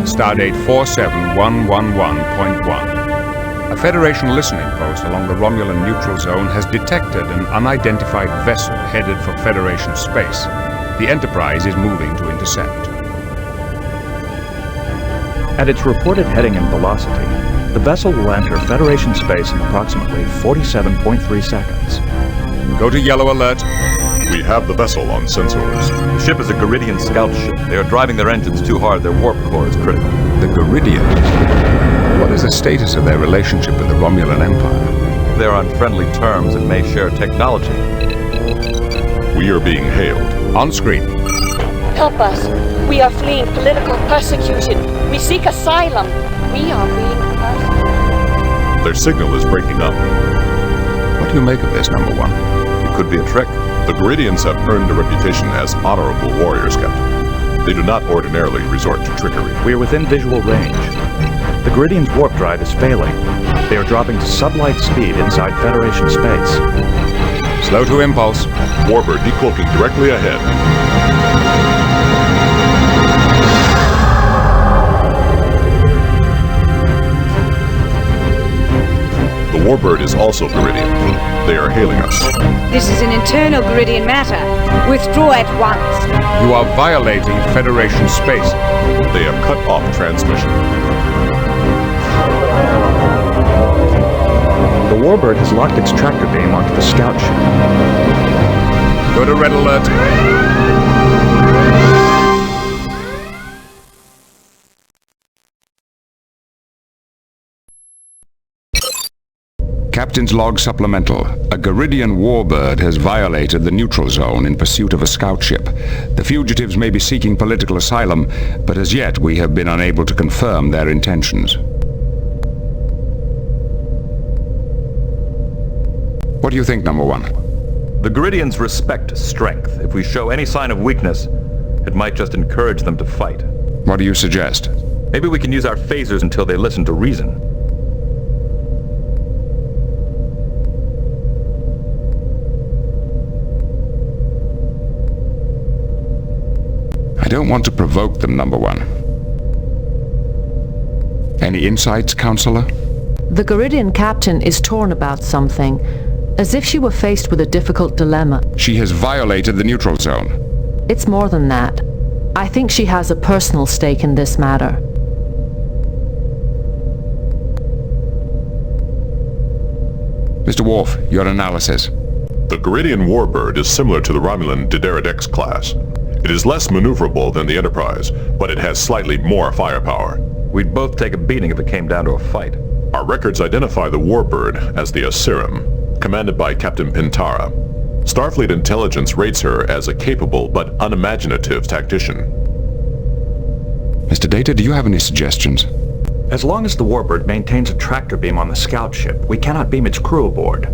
Stardate 47111.1. A Federation listening post along the Romulan neutral zone has detected an unidentified vessel headed for Federation space. The Enterprise is moving to intercept. At its reported heading and velocity, the vessel will enter Federation space in approximately 47.3 seconds. Go to yellow alert. We have the vessel on sensors. The ship is a Garidian scout ship. They are driving their engines too hard. Their warp core is critical. The Garidians? What is the status of their relationship with the Romulan Empire? They are on friendly terms and may share technology. We are being hailed. On screen. Help us. We are fleeing political persecution. We seek asylum. We are being persecuted. Their signal is breaking up. What do you make of this, number one? It could be a trick. The Garidians have earned a reputation as honorable warriors, Captain. They do not ordinarily resort to trickery. We are within visual range. The Garidians' warp drive is failing. They are dropping to sublight speed inside Federation space. Slow to impulse. Warbird decloaking directly ahead. The Warbird is also Garidian. They are hailing us. This is an internal Garidian matter. Withdraw at once. You are violating Federation space. They have cut off transmission. The Warbird has locked its tractor beam onto the scout ship. Go to red alert. Captain's log supplemental. A Garidian warbird has violated the neutral zone in pursuit of a scout ship. The fugitives may be seeking political asylum, but as yet we have been unable to confirm their intentions. What do you think, number one? The Garidians respect strength. If we show any sign of weakness, it might just encourage them to fight. What do you suggest? Maybe we can use our phasers until they listen to reason. I don't want to provoke them, number one. Any insights, Counselor? The Garidian captain is torn about something, as if she were faced with a difficult dilemma. She has violated the neutral zone. It's more than that. I think she has a personal stake in this matter. Mr. Worf, your analysis. The Garidian Warbird is similar to the Romulan D'Deridex class. It is less maneuverable than the Enterprise, but it has slightly more firepower. We'd both take a beating if it came down to a fight. Our records identify the Warbird as the Asirim, commanded by Captain Pintara. Starfleet intelligence rates her as a capable but unimaginative tactician. Mr. Data, do you have any suggestions? As long as the Warbird maintains a tractor beam on the scout ship, we cannot beam its crew aboard.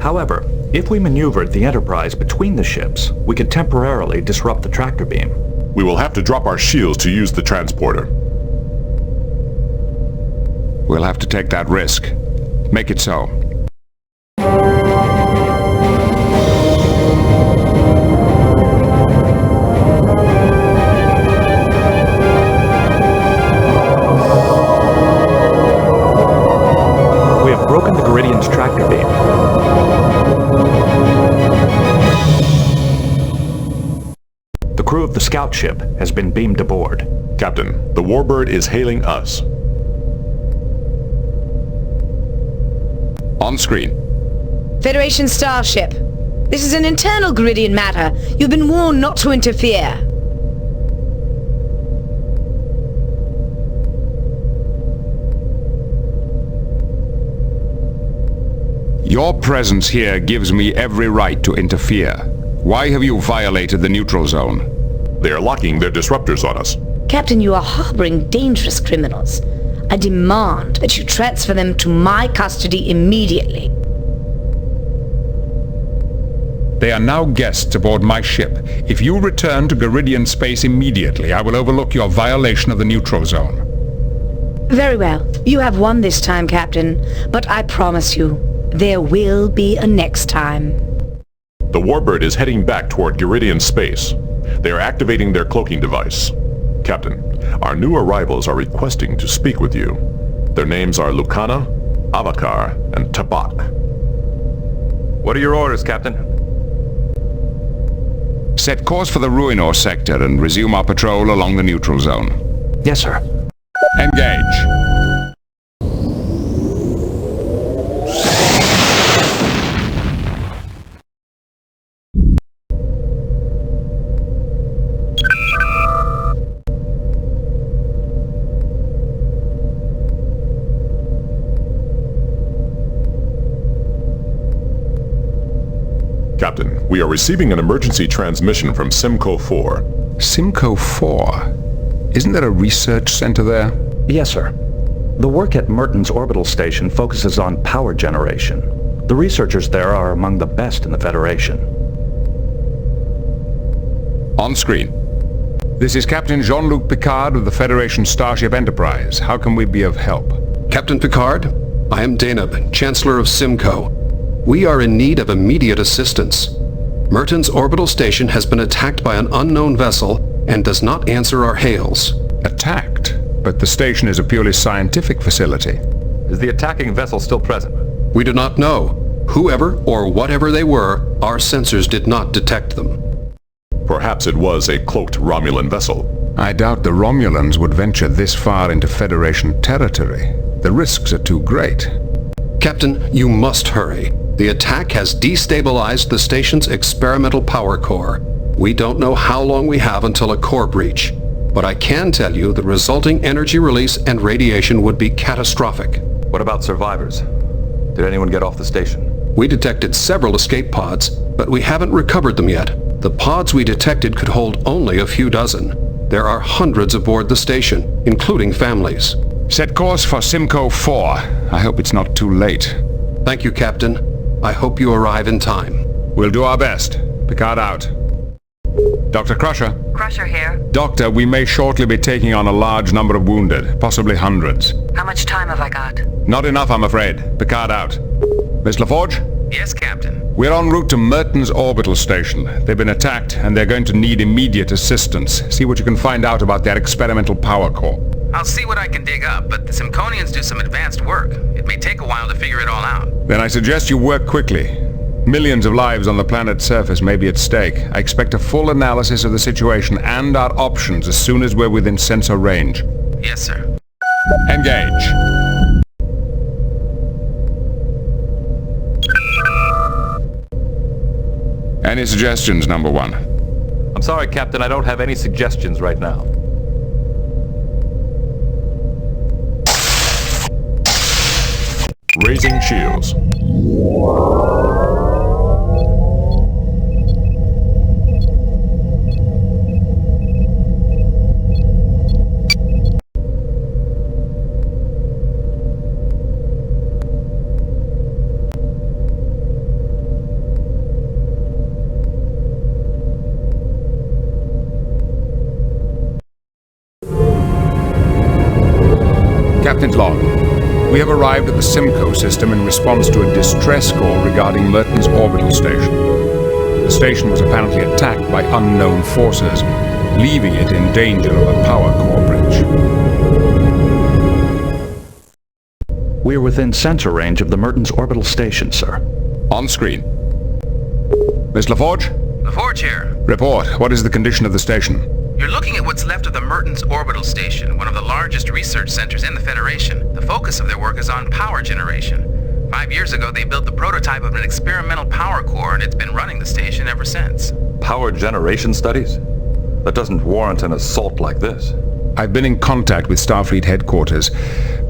However, if we maneuvered the Enterprise between the ships, we could temporarily disrupt the tractor beam. We will have to drop our shields to use the transporter. We'll have to take that risk. Make it so. We have broken the Garidian's tractor beam. The crew of the scout ship has been beamed aboard. Captain, the Warbird is hailing us. On screen. Federation starship. This is an internal Garidian matter. You've been warned not to interfere. Your presence here gives me every right to interfere. Why have you violated the neutral zone? They are locking their disruptors on us. Captain, you are harboring dangerous criminals. I demand that you transfer them to my custody immediately. They are now guests aboard my ship. If you return to Garidian space immediately, I will overlook your violation of the neutral zone. Very well. You have won this time, Captain. But I promise you, there will be a next time. The Warbird is heading back toward Garidian space. They are activating their cloaking device. Captain, Our new arrivals are requesting to speak with you. Their names are Lucana, Avakar, and Tabak. What are your orders, Captain? Set course for the Ruinor sector and resume our patrol along the neutral zone. Yes, sir. Engage. Captain, we are receiving an emergency transmission from Simcoe 4. Simcoe 4? Isn't there a research center there? Yes, sir. The work at Merton's orbital station focuses on power generation. The researchers there are among the best in the Federation. On screen. This is Captain Jean-Luc Picard of the Federation Starship Enterprise. How can we be of help? Captain Picard, I am Daneb, Chancellor of Simcoe. We are in need of immediate assistance. Merton's orbital station has been attacked by an unknown vessel and does not answer our hails. Attacked? But the station is a purely scientific facility. Is the attacking vessel still present? We do not know. Whoever or whatever they were, our sensors did not detect them. Perhaps it was a cloaked Romulan vessel. I doubt the Romulans would venture this far into Federation territory. The risks are too great. Captain, you must hurry. The attack has destabilized the station's experimental power core. We don't know how long we have until a core breach, but I can tell you the resulting energy release and radiation would be catastrophic. What about survivors? Did anyone get off the station? We detected several escape pods, but we haven't recovered them yet. The pods we detected could hold only a few dozen. There are hundreds aboard the station, including families. Set course for Simcoe 4. I hope it's not too late. Thank you, Captain. I hope you arrive in time. We'll do our best. Picard out. Dr. Crusher. Crusher here. Doctor, we may shortly be taking on a large number of wounded, possibly hundreds. How much time have I got? Not enough, I'm afraid. Picard out. Miss LaForge? Yes, Captain. We're en route to Merton's orbital station. They've been attacked, and they're going to need immediate assistance. See what you can find out about their experimental power core. I'll see what I can dig up, but the Simconians do some advanced work. It may take a while to figure it all out. Then I suggest you work quickly. Millions of lives on the planet's surface may be at stake. I expect a full analysis of the situation and our options as soon as we're within sensor range. Yes, sir. Engage. Any suggestions, number one? I'm sorry, Captain, I don't have any suggestions right now. Raising shields. Captain's log. We have arrived at the Simcoe system in response to a distress call regarding Merton's orbital station. The station was apparently attacked by unknown forces, leaving it in danger of a power core breach. We are within sensor range of the Merton's orbital station, sir. On screen. Miss LaForge? LaForge here. Report. What is the condition of the station? You're looking at what's left of the Merton's orbital station, one of the largest research centers in the Federation. The focus of their work is on power generation. 5 years ago, they built the prototype of an experimental power core, and it's been running the station ever since. Power generation studies? That doesn't warrant an assault like this. I've been in contact with Starfleet headquarters.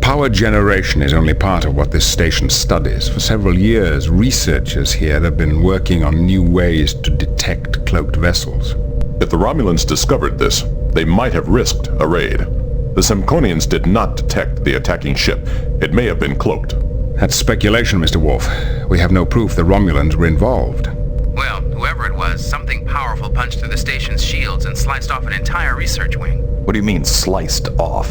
Power generation is only part of what this station studies. For several years, researchers here have been working on new ways to detect cloaked vessels. If the Romulans discovered this, they might have risked a raid. The Simconians did not detect the attacking ship. It may have been cloaked. That's speculation, Mr. Worf. We have no proof the Romulans were involved. Well, whoever it was, something powerful punched through the station's shields and sliced off an entire research wing. What do you mean, sliced off?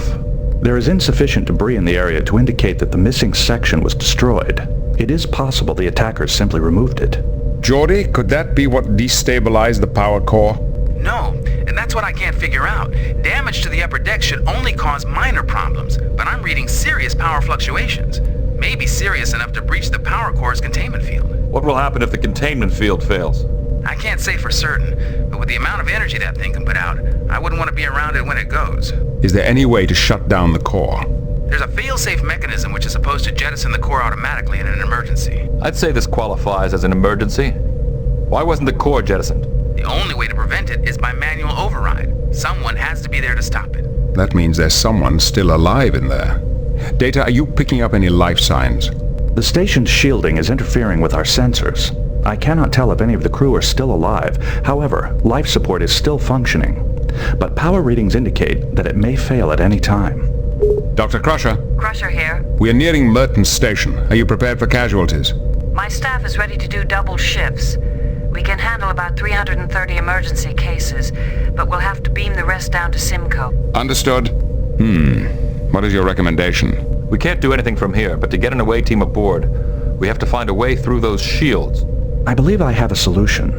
There is insufficient debris in the area to indicate that the missing section was destroyed. It is possible the attackers simply removed it. Geordi, could that be what destabilized the power core? No, and That's what I can't figure out. Damage to the upper deck should only cause minor problems, but I'm reading serious power fluctuations. Maybe serious enough to breach the power core's containment field. What will happen if the containment field fails? I can't say for certain, but with the amount of energy that thing can put out, I wouldn't want to be around it when it goes. Is there any way to shut down the core? There's a fail-safe mechanism which is supposed to jettison the core automatically in an emergency. I'd say this qualifies as an emergency. Why wasn't the core jettisoned? The only way to prevent it is by manual override. Someone has to be there to stop it. That means there's someone still alive in there. Data, are you picking up any life signs? The station's shielding is interfering with our sensors. I cannot tell if any of the crew are still alive. However, life support is still functioning. But power readings indicate that it may fail at any time. Dr. Crusher? Crusher here. We are nearing Merton Station. Are you prepared for casualties? My staff is ready to do double shifts. We can handle about 330 emergency cases, but we'll have to beam the rest down to Simcoe. Understood. What is your recommendation? We can't do anything from here, but to get an away team aboard, we have to find a way through those shields. I believe I have a solution.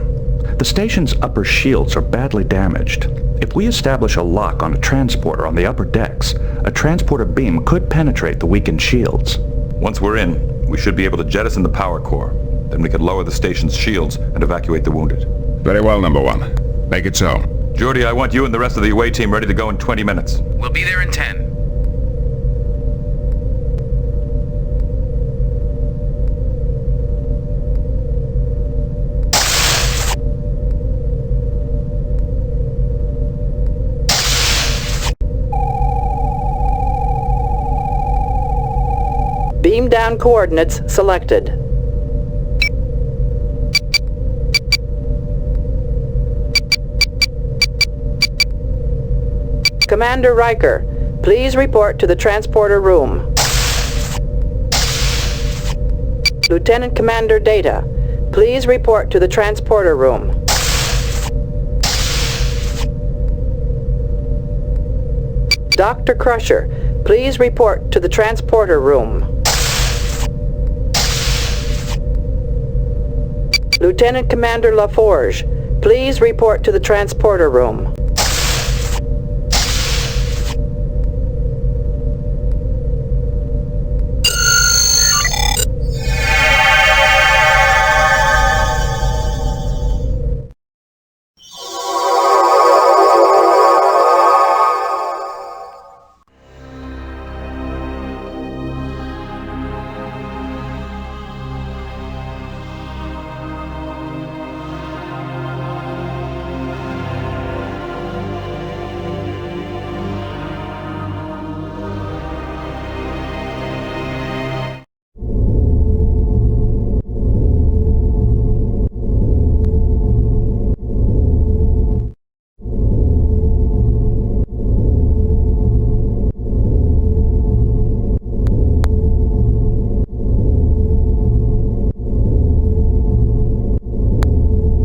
The station's upper shields are badly damaged. If we establish a lock on a transporter on the upper decks, a transporter beam could penetrate the weakened shields. Once we're in, we should be able to jettison the power core. Then we could lower the station's shields and evacuate the wounded. Very well, number one. Make it so. Jordy, I want you and the rest of the away team ready to go in 20 minutes. We'll be there in 10. Beam down coordinates selected. Commander Riker, please report to the transporter room. Lieutenant Commander Data, please report to the transporter room. Dr. Crusher, please report to the transporter room. Lieutenant Commander LaForge, please report to the transporter room.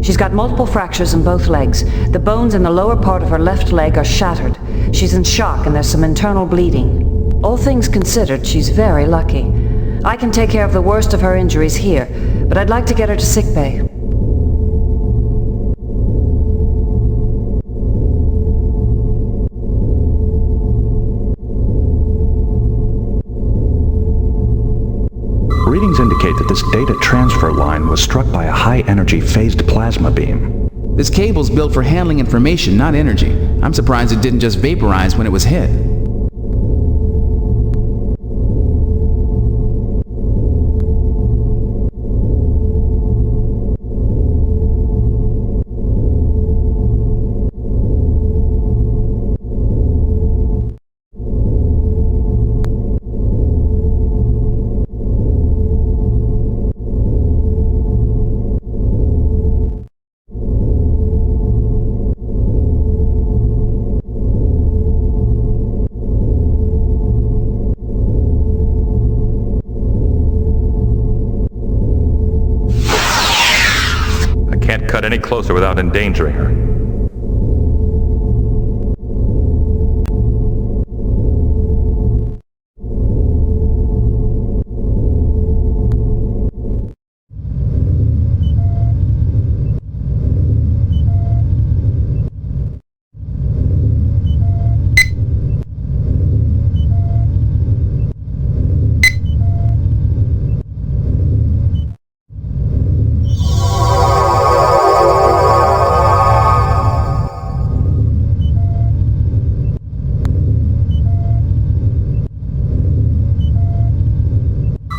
She's got multiple fractures in both legs. The bones in the lower part of her left leg are shattered. She's in shock and there's some internal bleeding. All things considered, she's very lucky. I can take care of the worst of her injuries here, but I'd like to get her to sickbay. Readings indicate that this data transfer line was struck by a high-energy phased plasma beam. This cable's built for handling information, not energy. I'm surprised it didn't just vaporize when it was hit. Cut any closer without endangering her.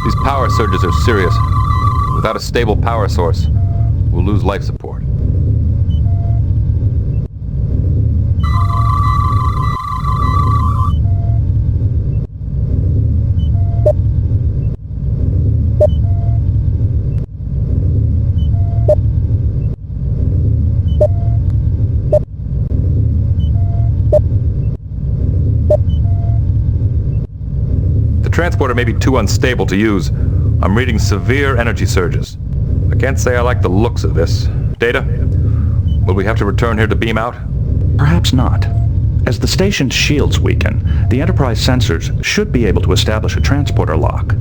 These power surges are serious. Without a stable power source, we'll lose life support. The transporter may be too unstable to use. I'm reading severe energy surges. I can't say I like the looks of this. Data? Will we have to return here to beam out? Perhaps not. As the station's shields weaken, the Enterprise sensors should be able to establish a transporter lock.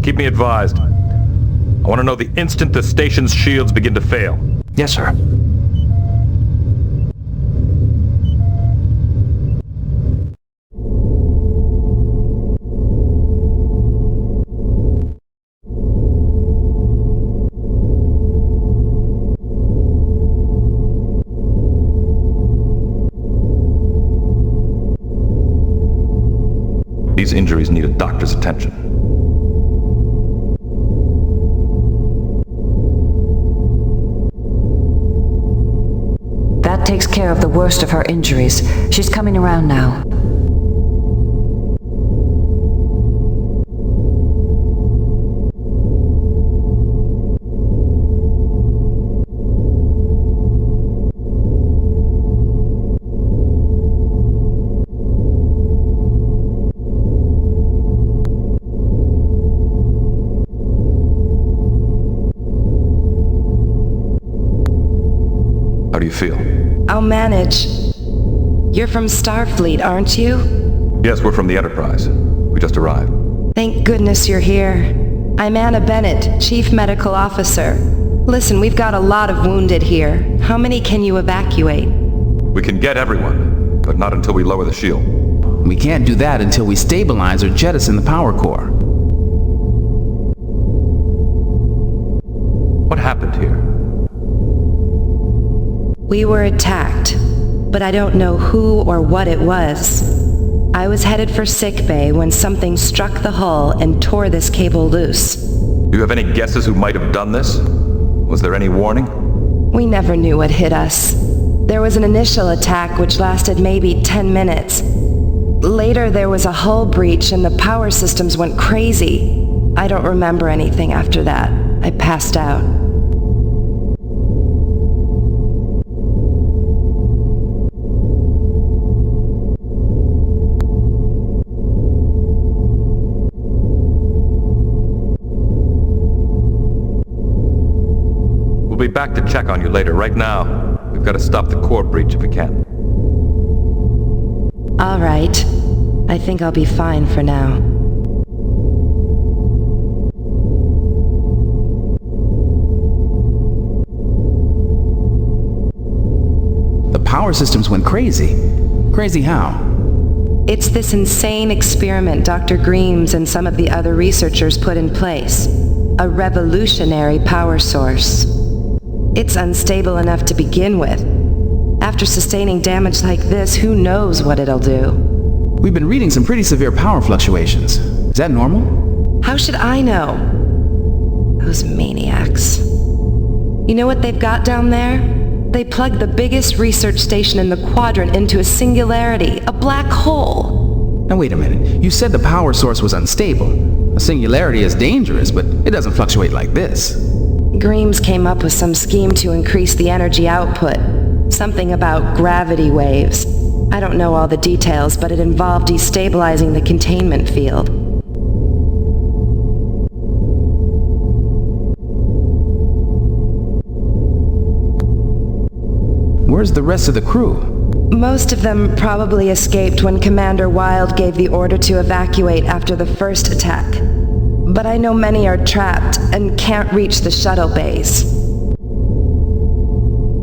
Keep me advised. I want to know the instant the station's shields begin to fail. Yes, sir. These injuries need a doctor's attention. That takes care of the worst of her injuries. She's coming around now. How do you feel? I'll manage. You're from Starfleet, aren't you? Yes, we're from the Enterprise. We just arrived. Thank goodness you're here. I'm Anna Bennett, Chief Medical Officer. Listen, we've got a lot of wounded here. How many can you evacuate? We can get everyone, but not until we lower the shield. We can't do that until we stabilize or jettison the power core. What happened here? We were attacked, but I don't know who or what it was. I was headed for sickbay when something struck the hull and tore this cable loose. Do you have any guesses who might have done this? Was there any warning? We never knew what hit us. There was an initial attack which lasted maybe 10 minutes. Later there was a hull breach and the power systems went crazy. I don't remember anything after that. I passed out. We'll be back to check on you later. Right now, we've got to stop the core breach if we can. All right. I think I'll be fine for now. The power systems went crazy. Crazy how? It's this insane experiment Dr. Greaves and some of the other researchers put in place. A revolutionary power source. It's unstable enough to begin with. After sustaining damage like this, who knows what it'll do? We've been reading some pretty severe power fluctuations. Is that normal? How should I know? Those maniacs. You know what they've got down there? They plugged the biggest research station in the quadrant into a singularity, a black hole. Now wait a minute. You said the power source was unstable. A singularity is dangerous, but it doesn't fluctuate like this. Greaves came up with some scheme to increase the energy output. Something about gravity waves. I don't know all the details, but it involved destabilizing the containment field. Where's the rest of the crew? Most of them probably escaped when Commander Wild gave the order to evacuate after the first attack. But I know many are trapped and can't reach the shuttle bays.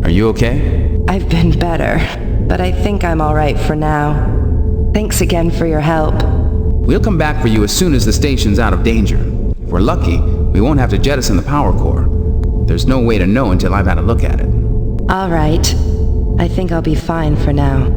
Are you okay? I've been better, but I think I'm all right for now. Thanks again for your help. We'll come back for you as soon as the station's out of danger. If we're lucky, we won't have to jettison the power core. There's no way to know until I've had a look at it. All right. I think I'll be fine for now.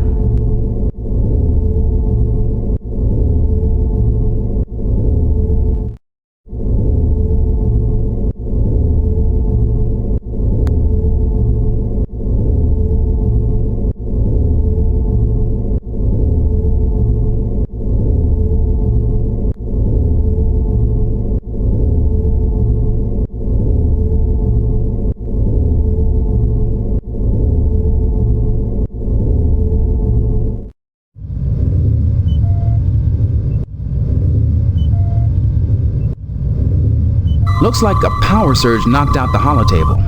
Looks like a power surge knocked out the holotable.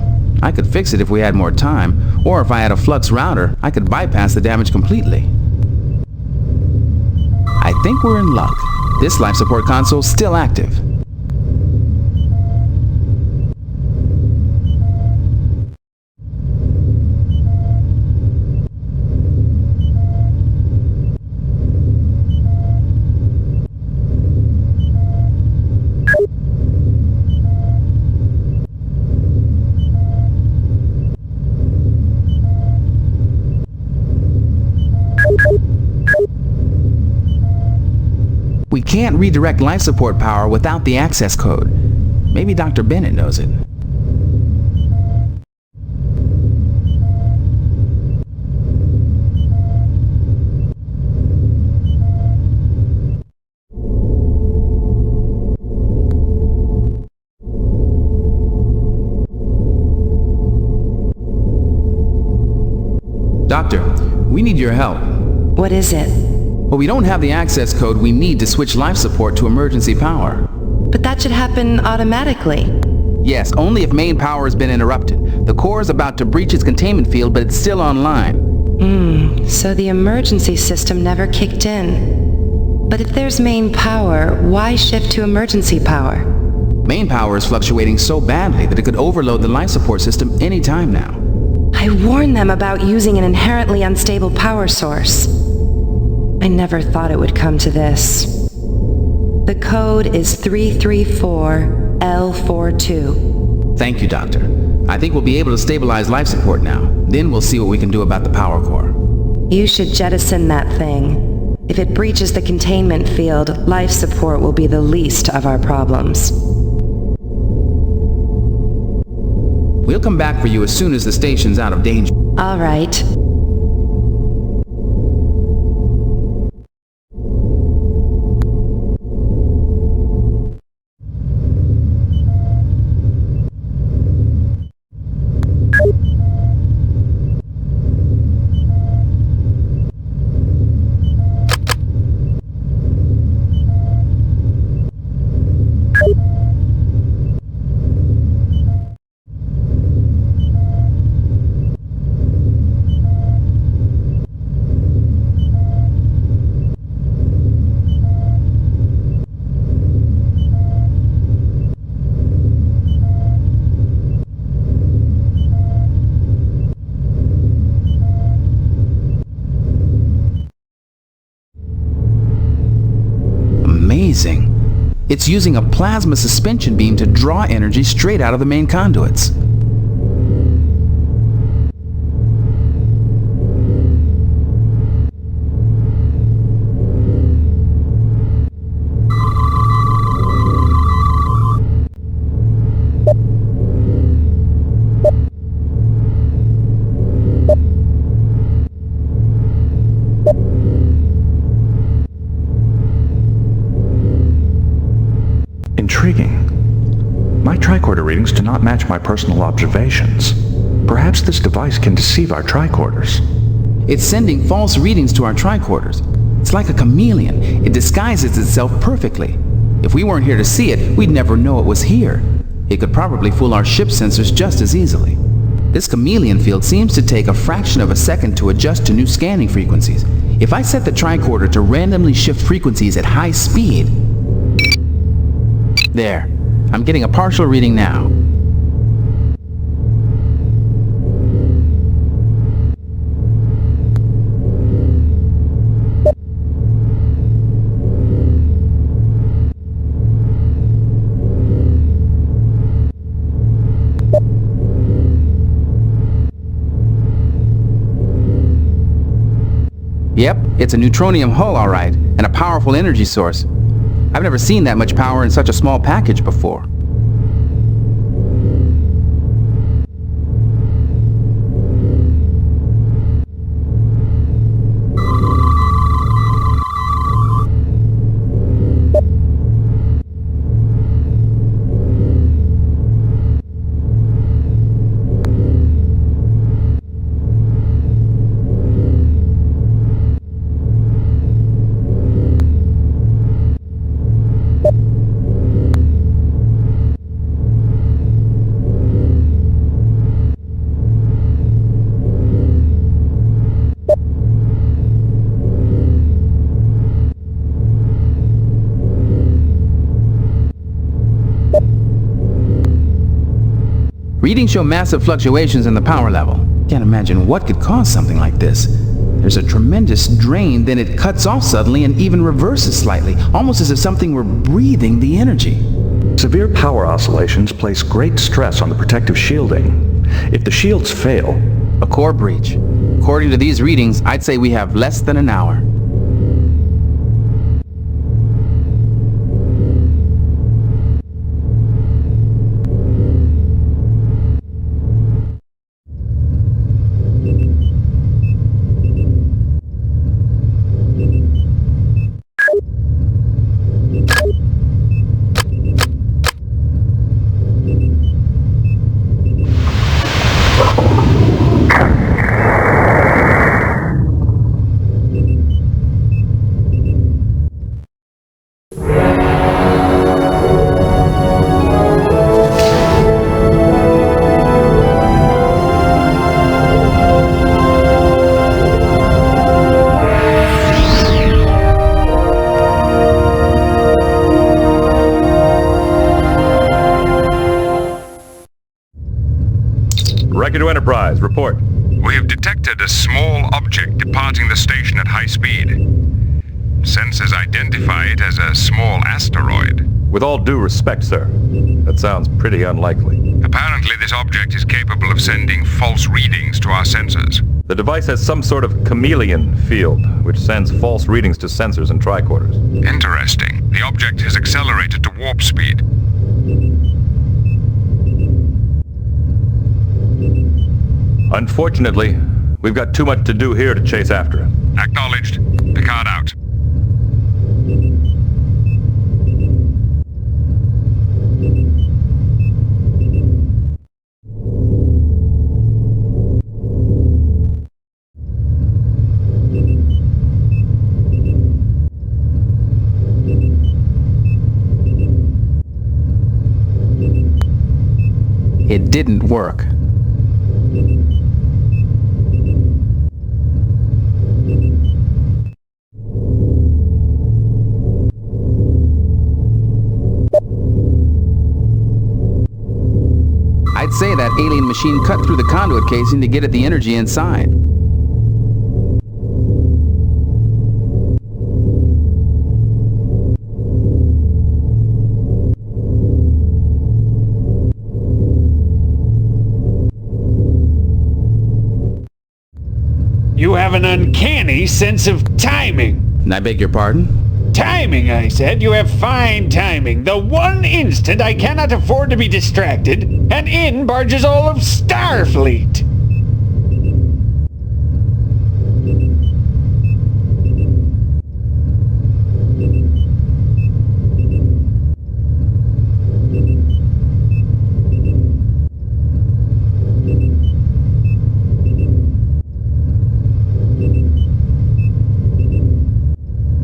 I could fix it if we had more time, or if I had a flux router, I could bypass the damage completely. I think we're in luck. This life support console's still active. We can't redirect life support power without the access code. Maybe Dr. Bennett knows it. Doctor, we need your help. What is it? Well, we don't have the access code we need to switch life support to emergency power. But that should happen automatically. Yes, only if main power has been interrupted. The core is about to breach its containment field, but it's still online. So the emergency system never kicked in. But if there's main power, why shift to emergency power? Main power is fluctuating so badly that it could overload the life support system any time now. I warned them about using an inherently unstable power source. I never thought it would come to this. The code is 334L42. Thank you, Doctor. I think we'll be able to stabilize life support now. Then we'll see what we can do about the power core. You should jettison that thing. If it breaches the containment field, life support will be the least of our problems. We'll come back for you as soon as the station's out of danger. All right. Amazing. It's using a plasma suspension beam to draw energy straight out of the main conduits. Intriguing. My tricorder readings do not match my personal observations. Perhaps this device can deceive our tricorders. It's sending false readings to our tricorders. It's like a chameleon. It disguises itself perfectly. If we weren't here to see it, we'd never know it was here. It could probably fool our ship sensors just as easily. This chameleon field seems to take a fraction of a second to adjust to new scanning frequencies. If I set the tricorder to randomly shift frequencies at high speed... There. I'm getting a partial reading now. Yep, it's a neutronium hull, all right, and a powerful energy source. I've never seen that much power in such a small package before. readings show massive fluctuations in the power level. Can't imagine what could cause something like this. There's a tremendous drain, then it cuts off suddenly and even reverses slightly, almost as if something were breathing the energy. Severe power oscillations place great stress on the protective shielding. If the shields fail... A core breach. According to these readings, I'd say we have less than an hour. Record to Enterprise, report. We have detected a small object departing the station at high speed. Sensors identify it as a small asteroid. With all due respect, sir, that sounds pretty unlikely. Apparently this object is capable of sending false readings to our sensors. The device has some sort of chameleon field, which sends false readings to sensors and tricorders. Interesting. The object has accelerated to warp speed. Unfortunately, we've got too much to do here to chase after it. Acknowledged. Picard out. It didn't work. I'd say that alien machine cut through the conduit casing to get at the energy inside. You have an uncanny sense of timing. I beg your pardon? Timing, I said. You have fine timing. The one instant I cannot afford to be distracted, and in barges all of Starfleet.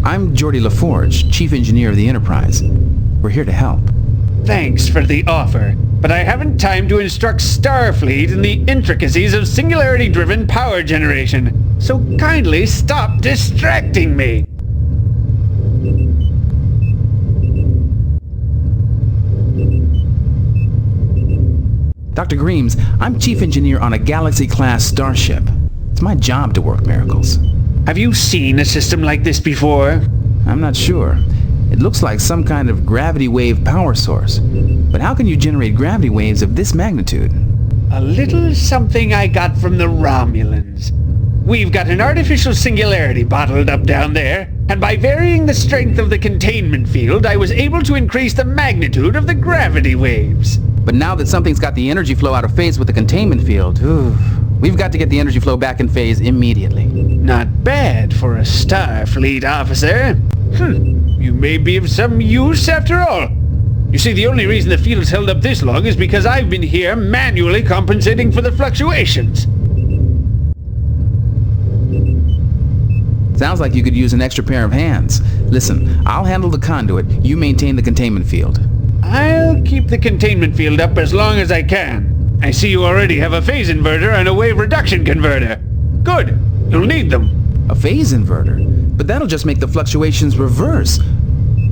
I'm Geordi LaForge, Chief Engineer of the Enterprise. We're here to help. Thanks for the offer, but I haven't time to instruct Starfleet in the intricacies of singularity-driven power generation, so kindly stop distracting me. Dr. Greaves, I'm Chief Engineer on a Galaxy-class starship. It's my job to work miracles. Have you seen a system like this before? I'm not sure. It looks like some kind of gravity wave power source. But how can you generate gravity waves of this magnitude? A little something I got from the Romulans. We've got an artificial singularity bottled up down there, and by varying the strength of the containment field, I was able to increase the magnitude of the gravity waves. But now that something's got the energy flow out of phase with the containment field, we've got to get the energy flow back in phase immediately. Not bad for a Starfleet officer. You may be of some use after all. You see, the only reason the field's held up this long is because I've been here manually compensating for the fluctuations. Sounds like you could use an extra pair of hands. Listen, I'll handle the conduit. You maintain the containment field. I'll keep the containment field up as long as I can. I see you already have a phase inverter and a wave reduction converter. Good. You'll need them. A phase inverter? But that'll just make the fluctuations reverse.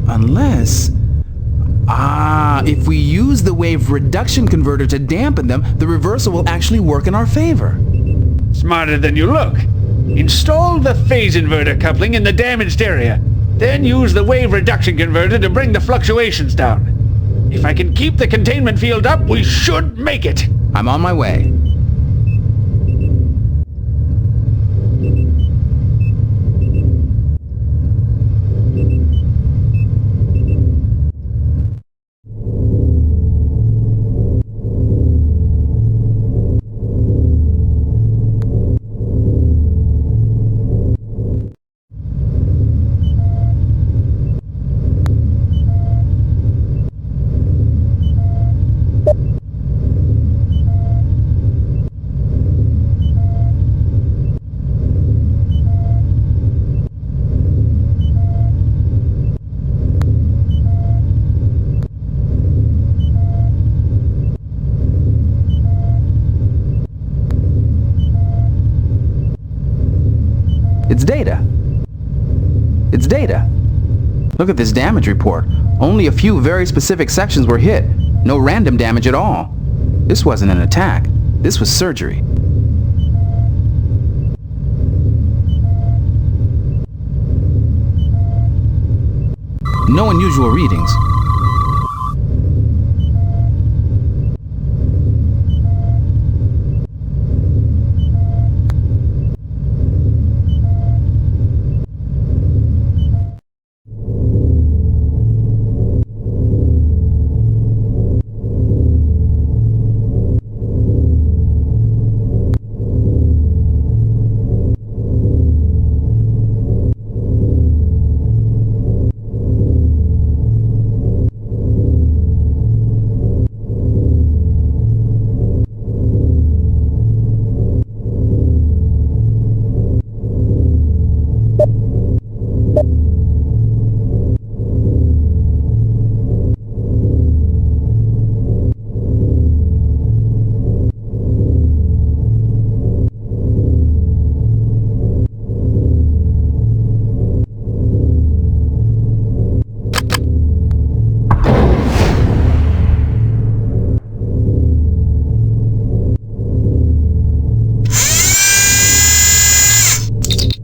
Unless... Ah, if we use the wave reduction converter to dampen them, the reversal will actually work in our favor. Smarter than you look. Install the phase inverter coupling in the damaged area. Then use the wave reduction converter to bring the fluctuations down. If I can keep the containment field up, we should make it. I'm on my way. It's Data. It's Data. Look at this damage report. Only a few very specific sections were hit. No random damage at all. This wasn't an attack. This was surgery. No unusual readings.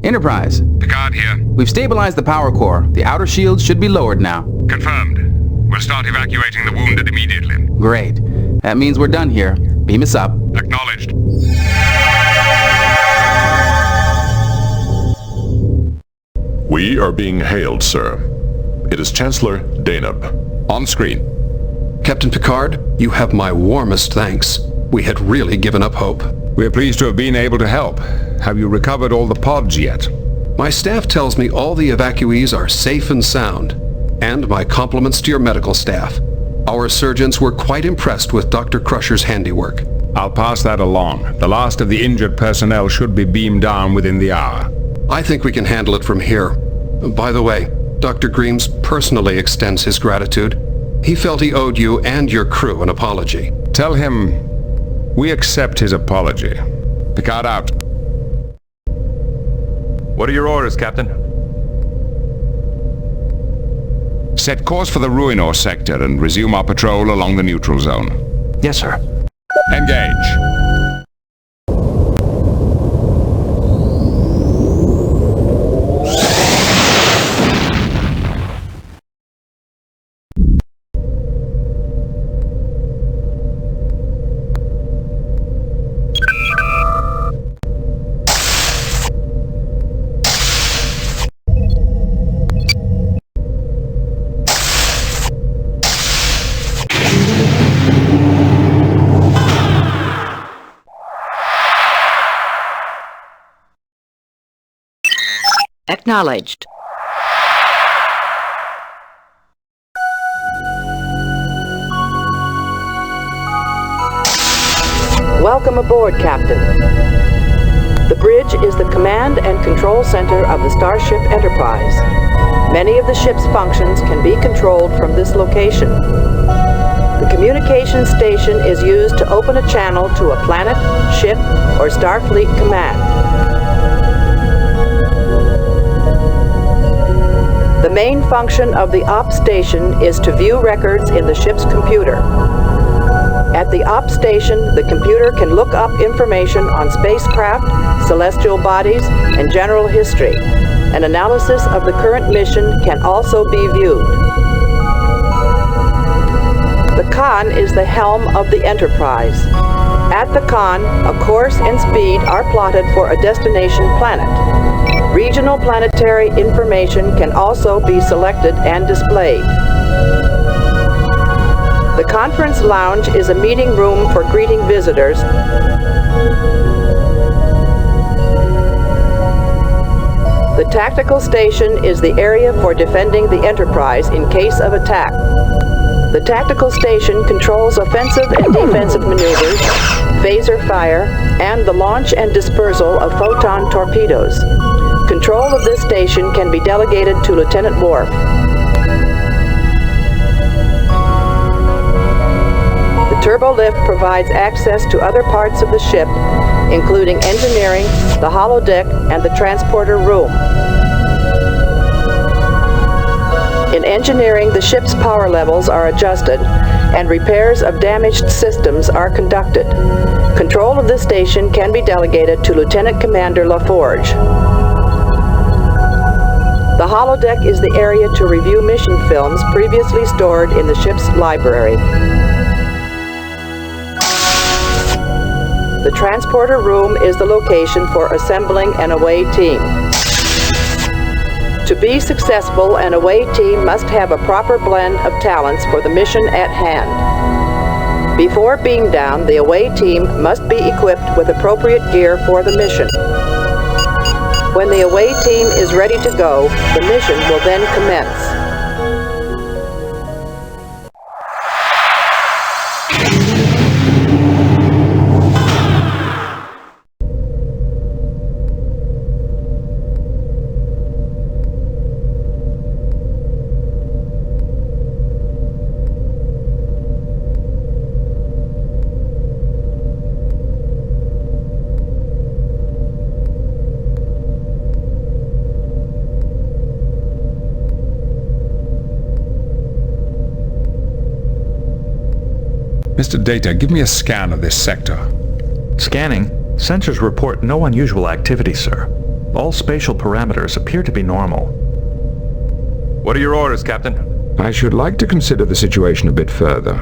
Enterprise. Picard here. We've stabilized the power core. The outer shields should be lowered now. Confirmed. We'll start evacuating the wounded immediately. Great. That means we're done here. Beam us up. Acknowledged. We are being hailed, sir. It is Chancellor Deneb. On screen. Captain Picard, you have my warmest thanks. We had really given up hope. We are pleased to have been able to help. Have you recovered all the pods yet? My staff tells me all the evacuees are safe and sound. And my compliments to your medical staff. Our surgeons were quite impressed with Dr. Crusher's handiwork. I'll pass that along. The last of the injured personnel should be beamed down within the hour. I think we can handle it from here. By the way, Dr. Greaves personally extends his gratitude. He felt he owed you and your crew an apology. Tell him we accept his apology. Picard out. What are your orders, Captain? Set course for the Ruinor sector and resume our patrol along the neutral zone. Yes, sir. Engage. Acknowledged. Welcome aboard, Captain. The bridge is the command and control center of the Starship Enterprise. Many of the ship's functions can be controlled from this location. The communication station is used to open a channel to a planet, ship, or Starfleet command. The The main function of the op station is to view records in the ship's computer. At the op station, the computer can look up information on spacecraft, celestial bodies, and general history. An analysis of the current mission can also be viewed. The Khan is the helm of the Enterprise. At the Khan, a course and speed are plotted for a destination planet. Regional planetary information can also be selected and displayed. The conference lounge is a meeting room for greeting visitors. The tactical station is the area for defending the Enterprise in case of attack. The tactical station controls offensive and defensive maneuvers, phaser fire, and the launch and dispersal of photon torpedoes. Control of this station can be delegated to Lieutenant Worf. The turbolift provides access to other parts of the ship, including engineering, the holodeck, and the transporter room. In engineering, the ship's power levels are adjusted, and repairs of damaged systems are conducted. Control of this station can be delegated to Lieutenant Commander LaForge. The holodeck is the area to review mission films previously stored in the ship's library. The transporter room is the location for assembling an away team. To be successful, an away team must have a proper blend of talents for the mission at hand. Before beam down, the away team must be equipped with appropriate gear for the mission. When the away team is ready to go, the mission will then commence. Mr. Data, give me a scan of this sector. Scanning. Sensors report no unusual activity, sir. All spatial parameters appear to be normal. What are your orders, Captain? I should like to consider the situation a bit further.